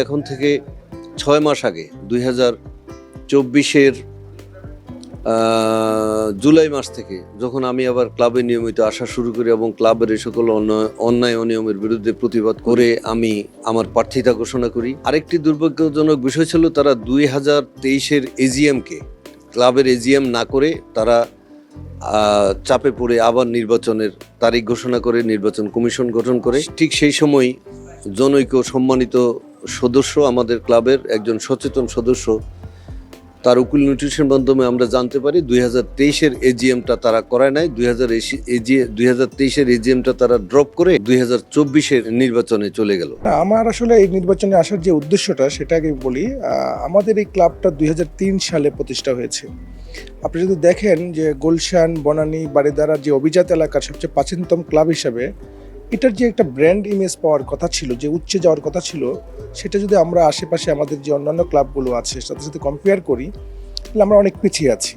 এখন থেকে ৬ মাস আগে ২০২৪-এর জুলাই মাস থেকে যখন আমি আবার ক্লাবে নিয়মিত আসা শুরু করি এবং ক্লাবের এই সকল অন্যায় অনিয়মের বিরুদ্ধে প্রতিবাদ করে আমি আমার প্রার্থিতা ঘোষণা করি। আরেকটি দুর্ভাগ্যজনক বিষয় ছিল তারা ২০২৩-এর এজিএমকে ক্লাবের এজিএম না করে তারা চাপে পড়ে আবার নির্বাচনের তারিখ ঘোষণা করে নির্বাচন কমিশন গঠন করে। ঠিক সেই সময় জনৈক সম্মানিত সদস্য আমাদের ক্লাবের একজন সচেতন সদস্য তার উকিল নোটিশের মাধ্যমে আমরা জানতে পারি ২০২৩-এর এজিএমটা তারা করায় নাই, ২০২৩-এর এজিএমটা তারা ড্রপ করে ২০২৪-এর নির্বাচনে চলে গেল। আমার আসলে এই নির্বাচনে আসার যে উদ্দেশ্যটা সেটা আগে বলি। আমাদের এই ক্লাবটা ২০০৩ সালে প্রতিষ্ঠা হয়েছে। আপনি যদি দেখেন যে গুলশান, বনানী, বারিধারা যে অভিজাত এলাকার সবচেয়ে প্রাচীনতম ক্লাব হিসাবে এটার যে একটা ব্র্যান্ড ইমেজ পাওয়ার কথা ছিল, যে উচ্চে যাওয়ার কথা ছিল, সেটা যদি আমরা আশেপাশে আমাদের যে অন্যান্য ক্লাবগুলো আছে সাথে সাথে কম্পেয়ার করি তাহলে আমরা অনেক পিছিয়ে আছি।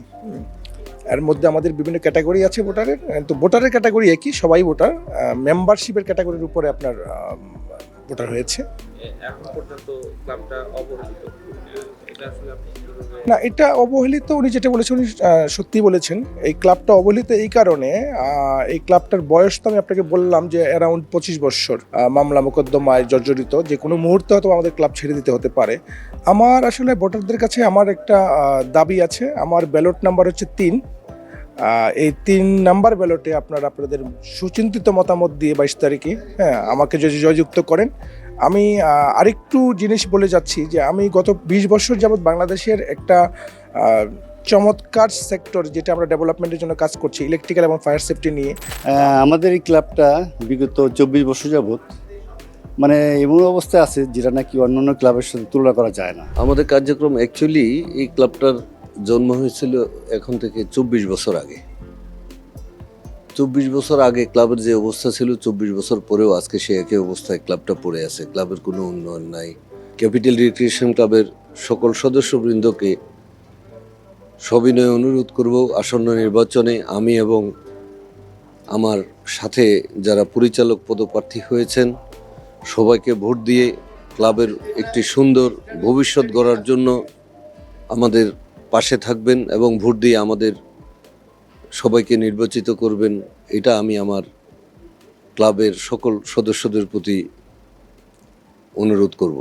এর মধ্যে আমাদের বিভিন্ন ক্যাটাগরি আছে ভোটারের, তো ভোটারের ক্যাটাগরি একই, সবাই ভোটার। মেম্বারশিপের ক্যাটাগরির উপরে আপনার ভোটার হয়েছে। এখন পর্যন্ত ক্লাবটা অবহেলিত। এটা আসলে আপনি না, এটা অবহেলিত উনি যেটা বলেছেন উনি সত্যি বলেছেন। এই ক্লাবটা অবহেলিত এই কারণে, এই ক্লাবটার বয়স তো আমি আপনাকে বললাম যে অ্যারাউন্ড ২৫ বছর মামলা মোকদ্দমায় জর্জরিত, যে কোনো মুহূর্তে হয়তো আমাদের ক্লাব ছেড়ে দিতে হতে পারে। আমার আসলে ভোটারদের কাছে আমার একটা দাবি আছে। আমার ব্যালট নাম্বার হচ্ছে ৩। এই ৩ নাম্বার ব্যালটে আপনাদের সুচিন্তিত মতামত দিয়ে ২২ তারিখে আমাকে যদি জয়যুক্ত করেন। আমি আরেকটু জিনিস বলে যাচ্ছি যে আমি গত ২০ বছর যাবৎ বাংলাদেশের একটা চমৎকার সেক্টর যেটা আমরা ডেভেলপমেন্টের জন্য কাজ করছি, ইলেকট্রিক্যাল এবং ফায়ার সেফটি নিয়ে। আমাদের এই ক্লাবটা বিগত ২৪ বছর যাবৎ মানে এমন অবস্থায় আছে যেটা নাকি অন্যান্য ক্লাবের সাথে তুলনা করা যায় না। আমাদের কার্যক্রম অ্যাকচুয়ালি এই ক্লাবটার জন্ম হয়েছিল এখন থেকে ২৪ বছর আগে। ২৪ বছর আগে ক্লাবের যে অবস্থা ছিল ২৪ বছর পরেও আজকে সে একই অবস্থায় ক্লাবটা পড়ে আছে। ক্লাবের কোনো উন্নয়ন নাই। ক্যাপিটাল রিক্রিয়েশন ক্লাবের সকল সদস্যবৃন্দকে সবিনয়ে অনুরোধ করব, আসন্ন নির্বাচনে আমি এবং আমার সাথে যারা পরিচালক পদপ্রার্থী হয়েছেন সবাইকে ভোট দিয়ে ক্লাবের একটি সুন্দর ভবিষ্যৎ গড়ার জন্য আমাদের পাশে থাকবেন এবং ভোট দিয়ে আমাদের সবাইকে নির্বাচিত করবেন। এটা আমি আমার ক্লাবের সকল সদস্যদের প্রতি অনুরোধ করব।